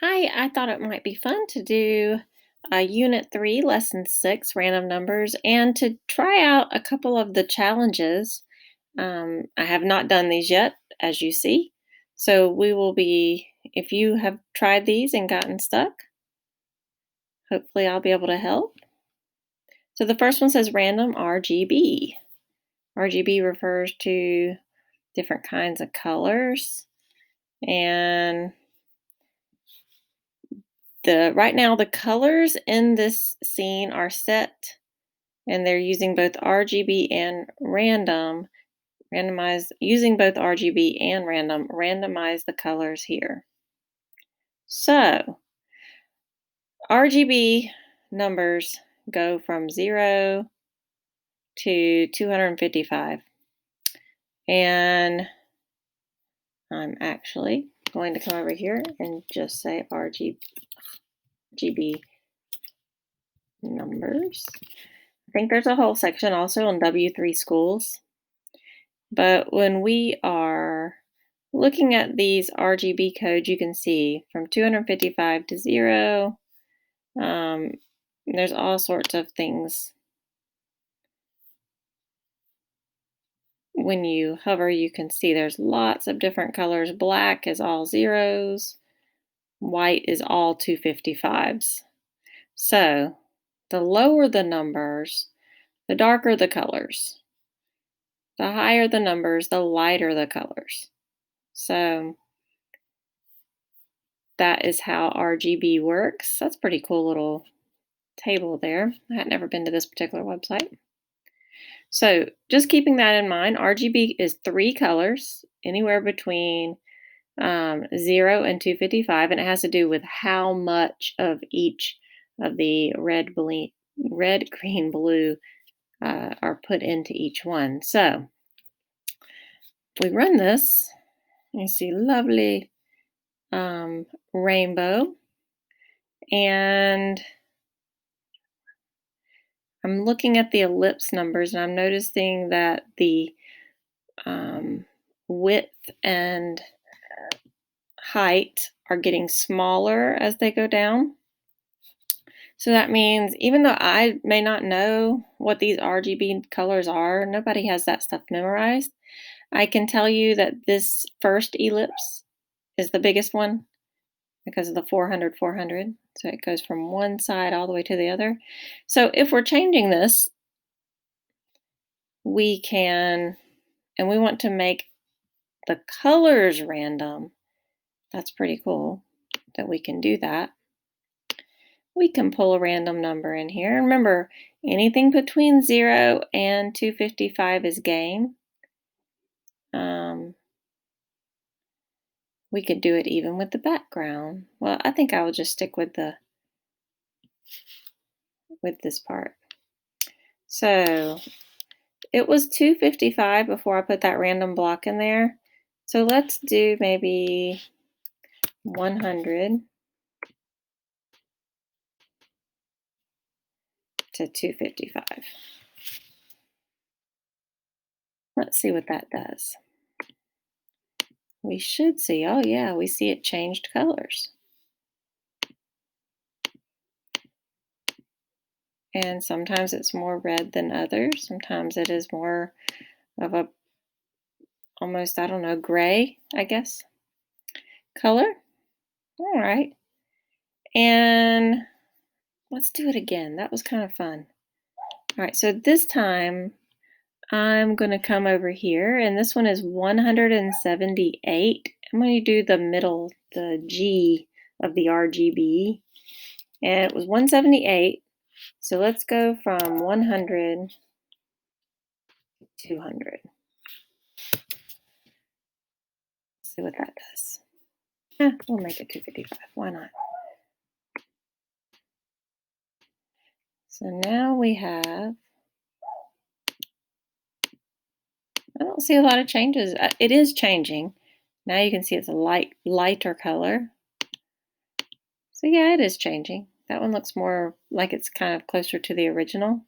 Hi, I thought it might be fun to do Unit 3, Lesson 6, Random Numbers, and to try out a couple of the challenges. I have not done these yet, as you see. So we will be, if you have tried these and gotten stuck, hopefully I'll be able to help. So the first one says random RGB. RGB refers to different kinds of colors. And right now the colors in this scene are set and they're using both RGB and using both RGB and randomize the colors here. So RGB numbers go from 0 to 255. And I'm actually going to come over here and just say RGB numbers. I think there's a whole section also on W3 schools. But when we are looking at these RGB codes, you can see from 255 to 0, there's all sorts of things. When you hover, you can see there's lots of different colors. Black is all zeros. White is all 255s. So the lower the numbers, the darker the colors. The higher the numbers, the lighter the colors. So that is how RGB works. That's a pretty cool little table there. I had never been to this particular website. So just keeping that in mind, RGB is 3 colors, anywhere between 0 and 255, and it has to do with how much of each of the red, green, blue are put into each one. So if we run this, you see lovely rainbow, and I'm looking at the ellipse numbers and I'm noticing that the width and height are getting smaller as they go down. So that means even though I may not know what these RGB colors are, nobody has that stuff memorized. I can tell you that this first ellipse is the biggest one because of the 400, 400. So it goes from one side all the way to the other. So if we're changing this, we can, and we want to make the colors random. That's pretty cool that we can do that. We can pull a random number in here. Remember, anything between 0 and 255 is game. We could do it even with the background. Well, I think I will just stick with this part. So it was 255 before I put that random block in there. So let's do maybe 100 to 255. Let's see what that does. We should see, oh yeah, we see it changed colors. And sometimes it's more red than others. Sometimes it is more of a almost, I don't know, gray, I guess, color. All right. And let's do it again. That was kind of fun. All right, so this time I'm going to come over here, and this one is 178. I'm going to do the middle, the G of the RGB, and it was 178. So let's go from 100 to 200. See what that does. Yeah, we'll make it 255. Why not? So now we have, I don't see a lot of changes. It is changing. Now you can see it's a lighter color. So yeah, it is changing. That one looks more like it's kind of closer to the original.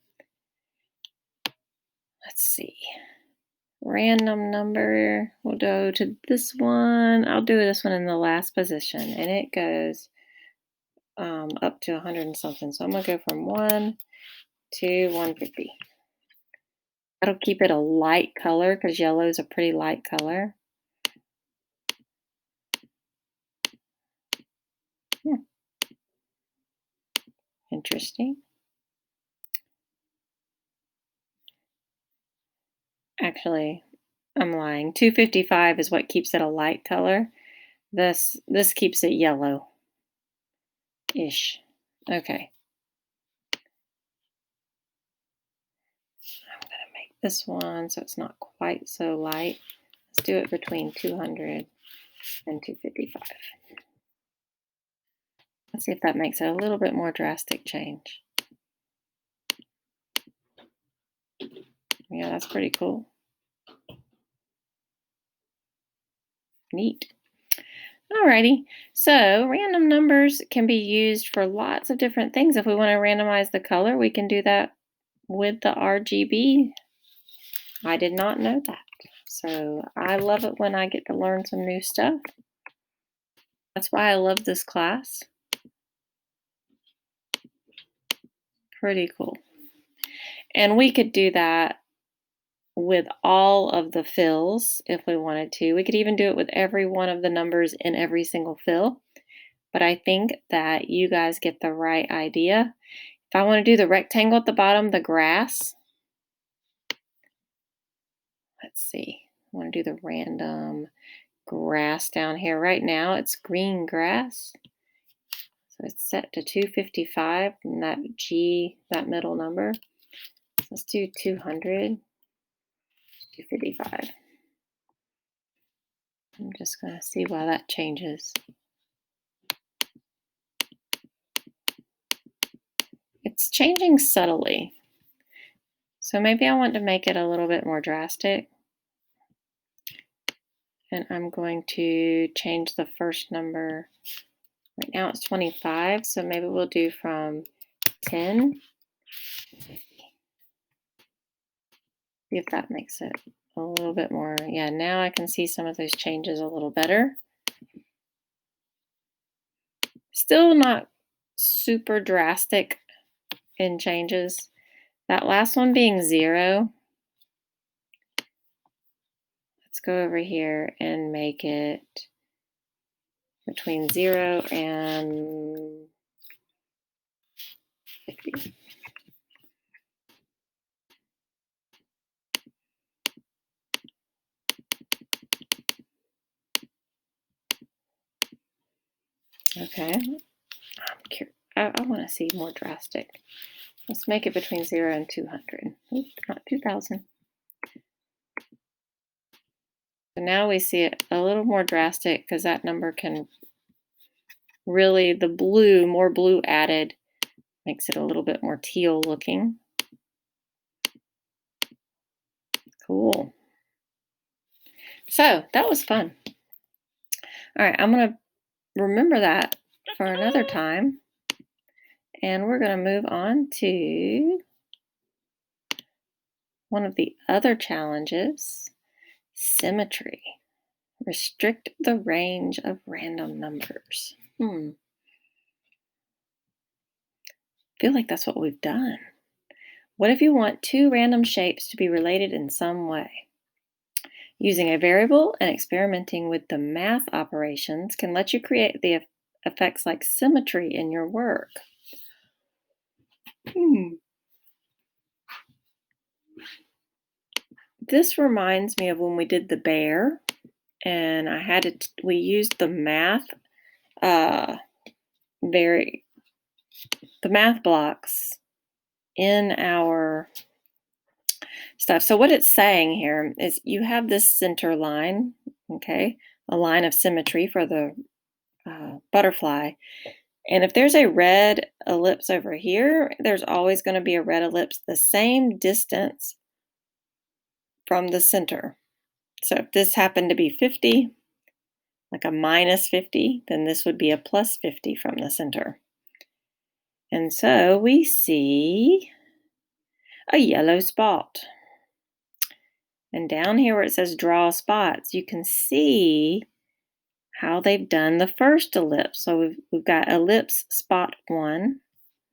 Let's see. Random number. We'll go to this one. I'll do this one in the last position. And it goes up to 100 and something. So I'm going to go from 1 to 150. That'll keep it a light color because yellow is a pretty light color. Interesting. Actually, I'm lying. 255 is what keeps it a light color. This keeps it yellow-ish. Okay. I'm going to make this one so it's not quite so light. Let's do it between 200 and 255. Let's see if that makes it a little bit more drastic change. Yeah, that's pretty cool. Neat. Alrighty, so random numbers can be used for lots of different things. If we want to randomize the color, we can do that with the RGB. I did not know that. So I love it when I get to learn some new stuff. That's why I love this class. Pretty cool. And we could do that with all of the fills if we wanted to. We could even do it with every one of the numbers in every single fill. But I think that you guys get the right idea. If I want to do the rectangle at the bottom, the grass, let's see. I want to do the random grass down here. Right now it's green grass. So it's set to 255 and that G, that middle number. Let's do 200, 255. I'm just going to see why that changes. It's changing subtly. So maybe I want to make it a little bit more drastic. And I'm going to change the first number. Right now it's 25, so maybe we'll do from 10. See if that makes it a little bit more. Yeah, now I can see some of those changes a little better. Still not super drastic in changes. That last one being 0. Let's go over here and make it between 0 and 50. Okay, I want to see more drastic. Let's make it between 0 and 200. Oops, not 2,000. So now we see it a little more drastic because that number can really, the blue, more blue added, makes it a little bit more teal looking. Cool. So that was fun. All right, I'm going to remember that for another time. And we're going to move on to one of the other challenges, symmetry. Restrict the range of random numbers. I feel like that's what we've done. What if you want two random shapes to be related in some way? Using a variable and experimenting with the math operations can let you create the effects like symmetry in your work. This reminds me of when we did the bear, and we used the math, the math blocks in our stuff. So what it's saying here is you have this center line, okay, a line of symmetry for the butterfly. And if there's a red ellipse over here, there's always going to be a red ellipse the same distance from the center. So if this happened to be 50, like a minus 50, then this would be a plus 50 from the center. And so we see a yellow spot. And down here where it says draw spots, you can see how they've done the first ellipse. So we've got ellipse spot 1.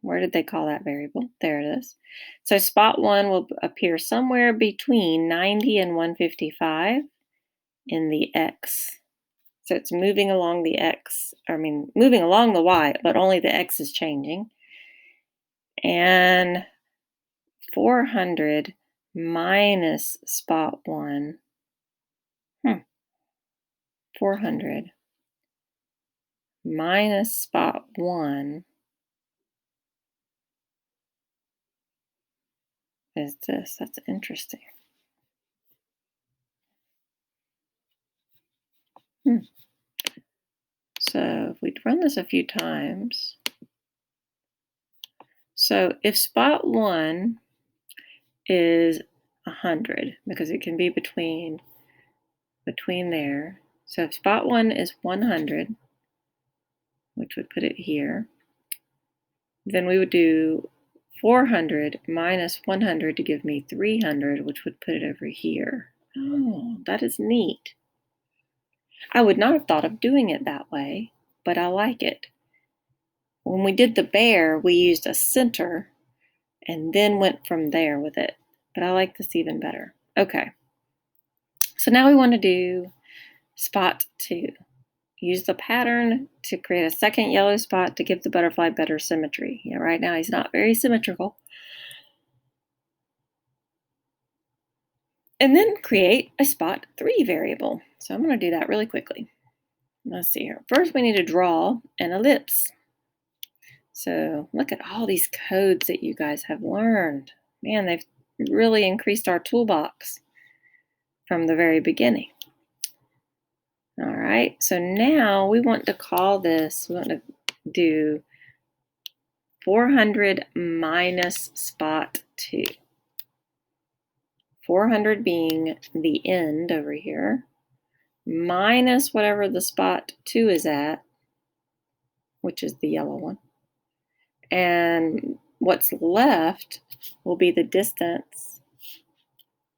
Where did they call that variable? There it is. So spot 1 will appear somewhere between 90 and 155 in the x. So it's moving along the x, moving along the y, but only the x is changing. And 400 minus spot 1. 400 minus spot 1 is this. That's interesting. So if we run this a few times, so if spot 1 is 100, because it can be between there. So if spot 1 is 100, which would put it here, then we would do 400 minus 100 to give me 300, which would put it over here. Oh, that is neat. I would not have thought of doing it that way, but I like it. When we did the bear, we used a center and then went from there with it. But I like this even better. Okay. So now we want to do spot 2. Use the pattern to create a second yellow spot to give the butterfly better symmetry. Yeah, right now he's not very symmetrical. And then create a spot 3 variable. So I'm going to do that really quickly. Let's see here. First, we need to draw an ellipse. So look at all these codes that you guys have learned. Man, they've really increased our toolbox from the very beginning. All right, so now we want to call this, we want to do 400 minus spot 2. 400 being the end over here, minus whatever the spot 2 is at, which is the yellow one. And what's left will be the distance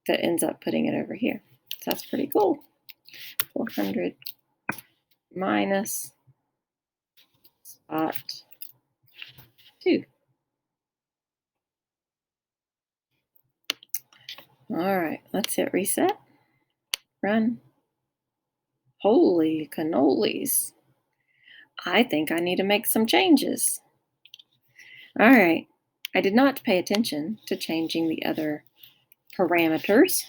that ends up putting it over here. So that's pretty cool. 400 minus spot 2. All right, let's hit reset. Run. Holy cannolis. I think I need to make some changes. All right, I did not pay attention to changing the other parameters.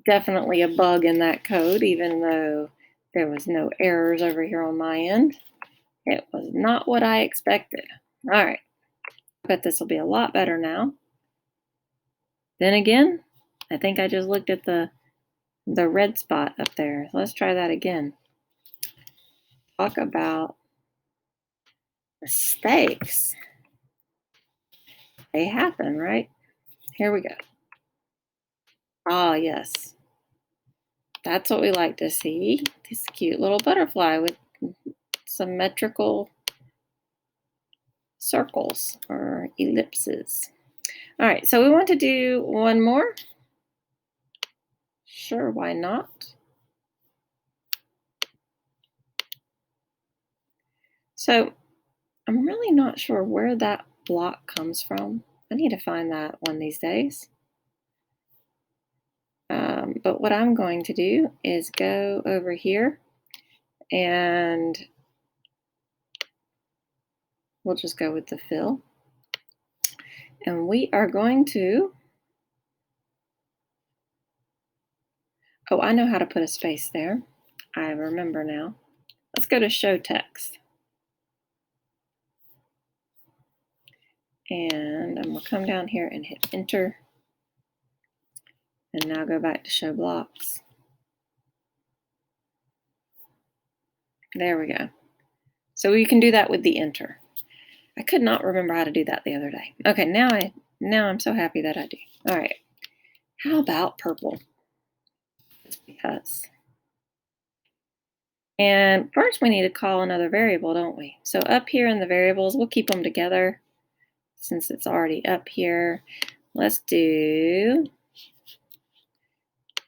Definitely a bug in that code, even though there was no errors over here on my end. It was not what I expected. All right, I bet this will be a lot better now. Then again, I think I just looked at the red spot up there. Let's try that again. Talk about mistakes. They happen, right? Here we go. Ah, yes. That's what we like to see. This cute little butterfly with symmetrical circles or ellipses. All right, so we want to do one more. Sure, why not? So I'm really not sure where that block comes from. I need to find that one these days. But what I'm going to do is go over here and we'll just go with the fill. And we are going to, oh, I know how to put a space there. I remember now. Let's go to show text. And I'm going to come down here and hit enter. And now go back to show blocks. There we go. So you can do that with the enter. I could not remember how to do that the other day. Okay, now I'm so happy that I do. All right. How about purple? Just because. And first we need to call another variable, don't we? So up here in the variables, we'll keep them together since it's already up here. Let's do,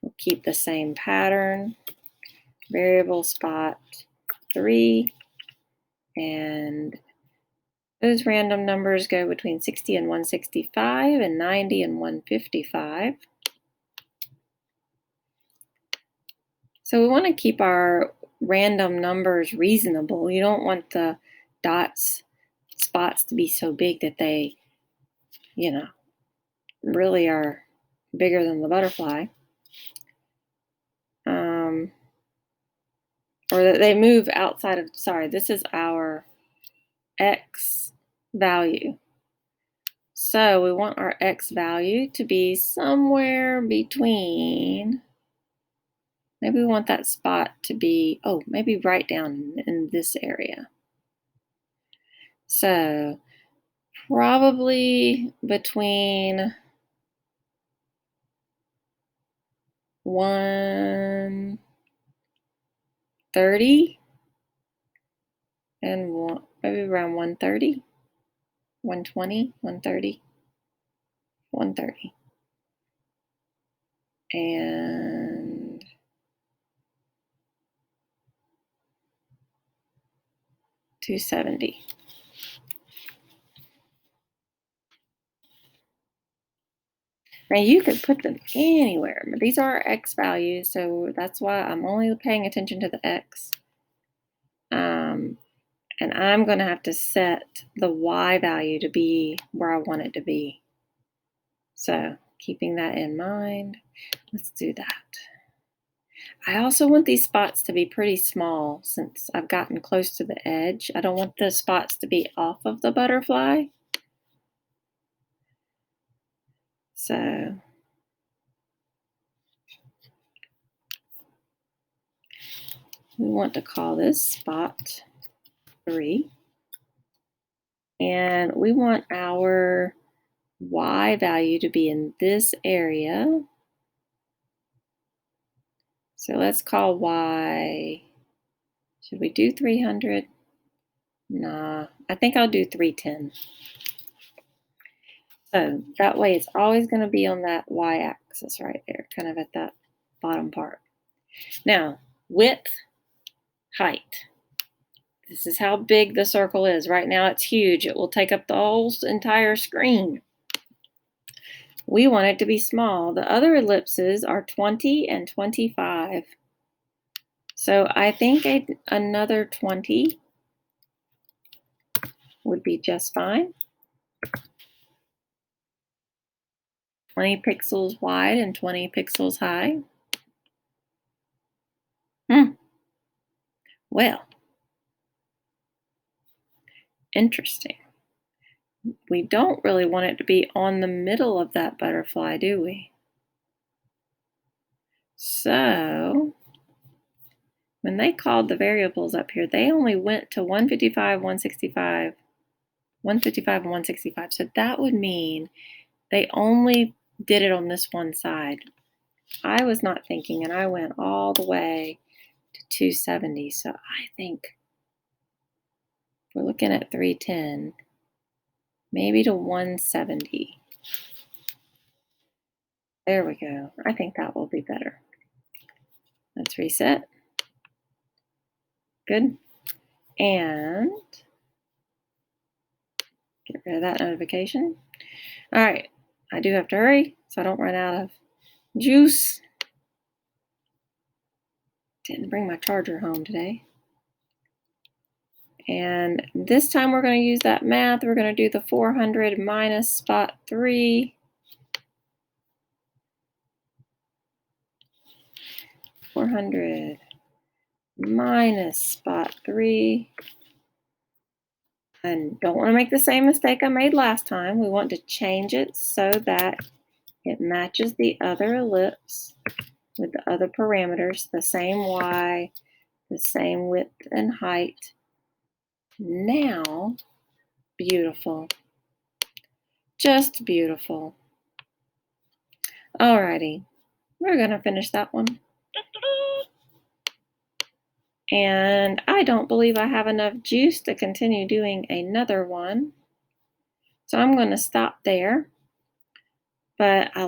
we'll keep the same pattern. variable spot 3, and those random numbers go between 60 and 165 and 90 and 155. So we want to keep our random numbers reasonable. You don't want the spots to be so big that they, really are bigger than the butterfly. Or that they move outside of, this is our X value. So we want our X value to be somewhere between, maybe we want that spot to be, maybe right down in this area. So probably between 130 and maybe around 130, 120, 130, 130. And 270. Now you could put them anywhere, but these are X values, so that's why I'm only paying attention to the X. And I'm going to have to set the Y value to be where I want it to be. So keeping that in mind, let's do that. I also want these spots to be pretty small since I've gotten close to the edge. I don't want the spots to be off of the butterfly. So we want to call this spot 3. And we want our Y value to be in this area. So let's call Y, should we do 300? Nah, I think I'll do 310. So that way it's always going to be on that Y-axis right there, kind of at that bottom part. Now, width, height. This is how big the circle is. Right now it's huge. It will take up the whole entire screen. We want it to be small. The other ellipses are 20 and 25. So I think another 20 would be just fine. 20 pixels wide and 20 pixels high. Well, interesting. We don't really want it to be on the middle of that butterfly, do we? So when they called the variables up here, they only went to 155, 165, 155, and 165. So that would mean they only did it on this one side. I was not thinking, and I went all the way to 270. So I think we're looking at 310, maybe to 170. There we go. I think that will be better. Let's reset. Good. And get rid of that notification. All right. I do have to hurry so I don't run out of juice. Didn't bring my charger home today. And this time we're going to use that math. We're going to do the 400 minus spot 3. 400 minus spot 3. And don't want to make the same mistake I made last time. We want to change it so that it matches the other ellipse with the other parameters, the same Y, the same width and height. Now, beautiful. Just beautiful. Alrighty, we're going to finish that one. And I don't believe I have enough juice to continue doing another one. So I'm going to stop there. But I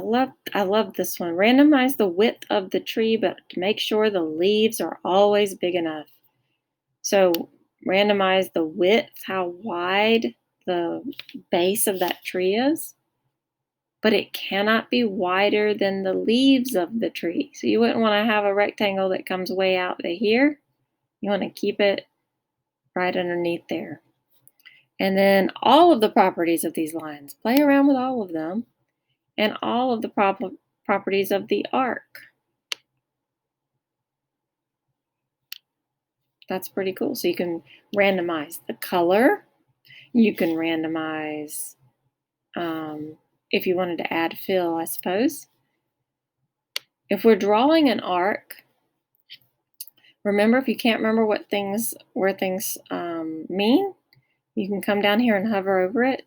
love this one. Randomize the width of the tree, but make sure the leaves are always big enough. So randomize the width, how wide the base of that tree is, but it cannot be wider than the leaves of the tree. So you wouldn't want to have a rectangle that comes way out to here. You want to keep it right underneath there. And then all of the properties of these lines, play around with all of them, and all of the properties of the arc. That's pretty cool. So you can randomize the color. You can randomize if you wanted to add fill, I suppose. If we're drawing an arc, remember, if you can't remember where things mean, you can come down here and hover over it.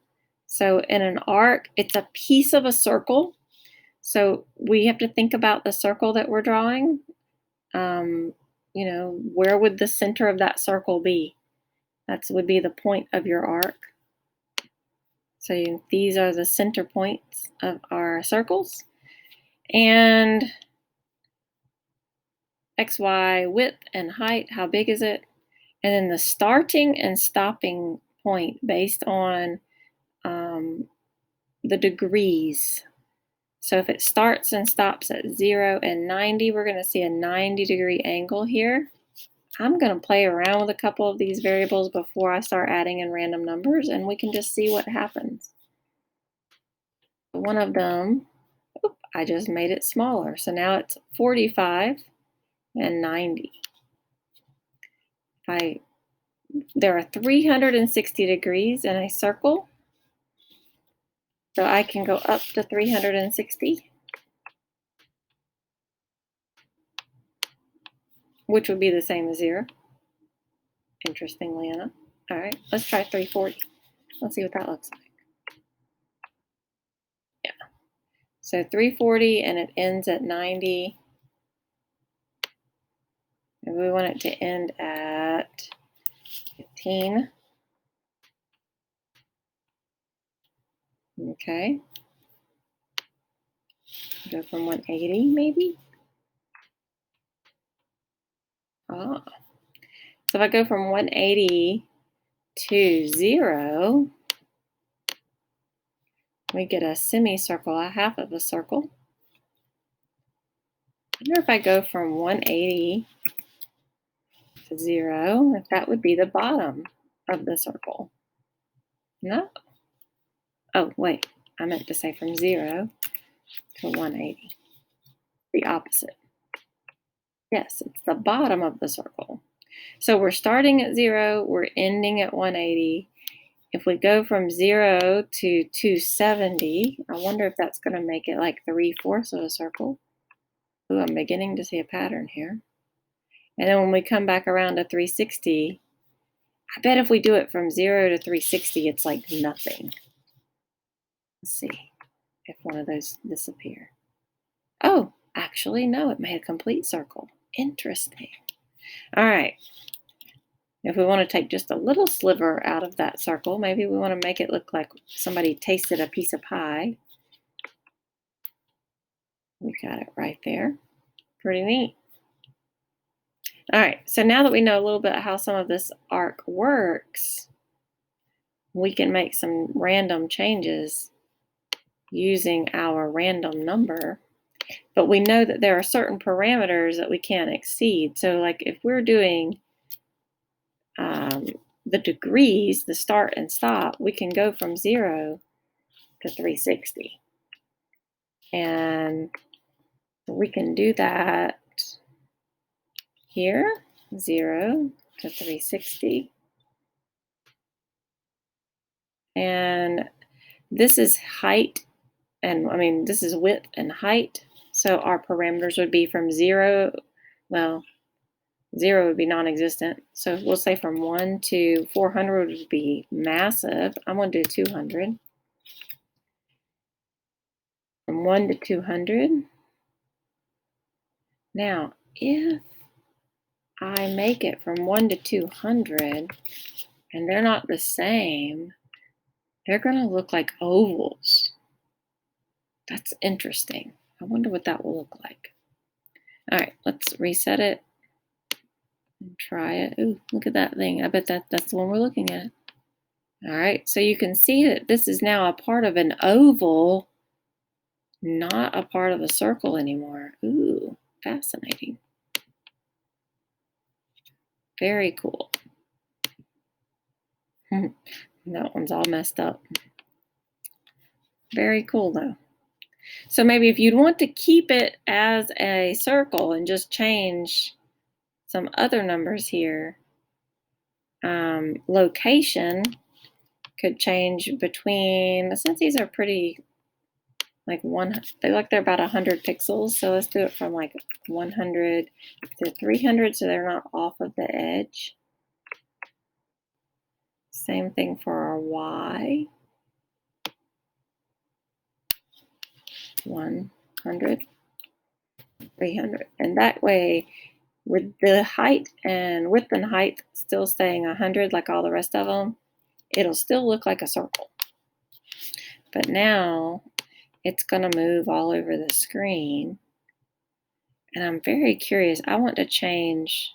So in an arc, it's a piece of a circle. So we have to think about the circle that we're drawing. Where would the center of that circle be? That would be the point of your arc. So these are the center points of our circles. And X, Y, width and height, how big is it? And then the starting and stopping point based on the degrees. So if it starts and stops at 0 and 90, we're going to see a 90-degree angle here. I'm going to play around with a couple of these variables before I start adding in random numbers, and we can just see what happens. One of them, I just made it smaller. So now it's 45 and 90. There are 360 degrees in a circle. So I can go up to 360, which would be the same as 0, interestingly enough. All right, let's try 340. Let's see what that looks like. Yeah, so 340 and it ends at 90. And we want it to end at 15. Okay. Go from 180 maybe. Ah. So if I go from 180 to 0, we get a semicircle, a half of a circle. I wonder if I go from 180 to 0, if that would be the bottom of the circle. No. Oh, wait. I meant to say from 0 to 180. The opposite. Yes, it's the bottom of the circle. So we're starting at 0, we're ending at 180. If we go from 0 to 270, I wonder if that's going to make it like 3/4 of a circle. Ooh, I'm beginning to see a pattern here. And then when we come back around to 360, I bet if we do it from 0 to 360, it's like nothing. Let's see if one of those disappear. Oh, actually, no, it made a complete circle. Interesting. All right. If we want to take just a little sliver out of that circle, maybe we want to make it look like somebody tasted a piece of pie. We got it right there. Pretty neat. All right, so now that we know a little bit how some of this arc works, we can make some random changes using our random number. But we know that there are certain parameters that we can't exceed. So like if we're doing the degrees, the start and stop, we can go from 0 to 360. And we can do that here, 0 to 360. And this is height, and this is width and height. So our parameters would be from 0, well, 0 would be non-existent. So we'll say from 1 to 400 would be massive. I'm going to do 200. From 1 to 200. Now, if I make it from 1 to 200 and they're not the same, they're going to look like ovals. That's interesting. I wonder what that will look like. All right, let's reset it and try it. Ooh, look at that thing. I bet that's the one we're looking at. All right, so you can see that this is now a part of an oval, not a part of a circle anymore. Ooh, fascinating. Very cool. That one's all messed up. Very cool though. So maybe if you'd want to keep it as a circle and just change some other numbers here, location could change between, since these are pretty like they look they're about 100 pixels, so let's do it from like 100 to 300 so they're not off of the edge. Same thing for our Y. 100, 300, and that way, with the height and width and height still staying 100 like all the rest of them, it'll still look like a circle. But now it's going to move all over the screen. And I'm very curious. I want to change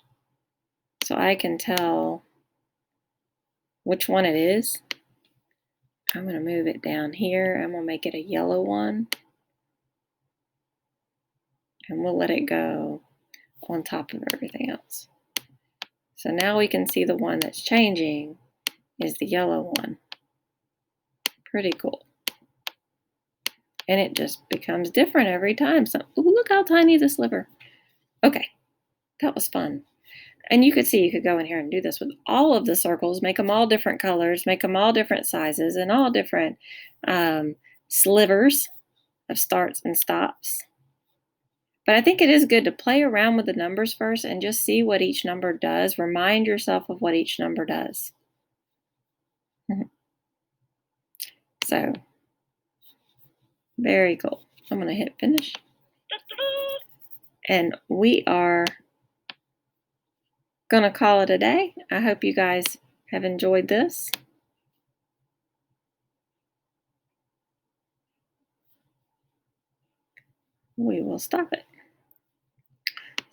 so I can tell which one it is. I'm going to move it down here. I'm going to make it a yellow one. And we'll let it go on top of everything else. So now we can see the one that's changing is the yellow one. Pretty cool. And it just becomes different every time. So, ooh, look how tiny the sliver. Okay, that was fun. And you could see you could go in here and do this with all of the circles, make them all different colors, make them all different sizes, and all different slivers of starts and stops. But I think it is good to play around with the numbers first and just see what each number does. Remind yourself of what each number does. So, very cool. I'm going to hit finish. And we are going to call it a day. I hope you guys have enjoyed this. We will stop it.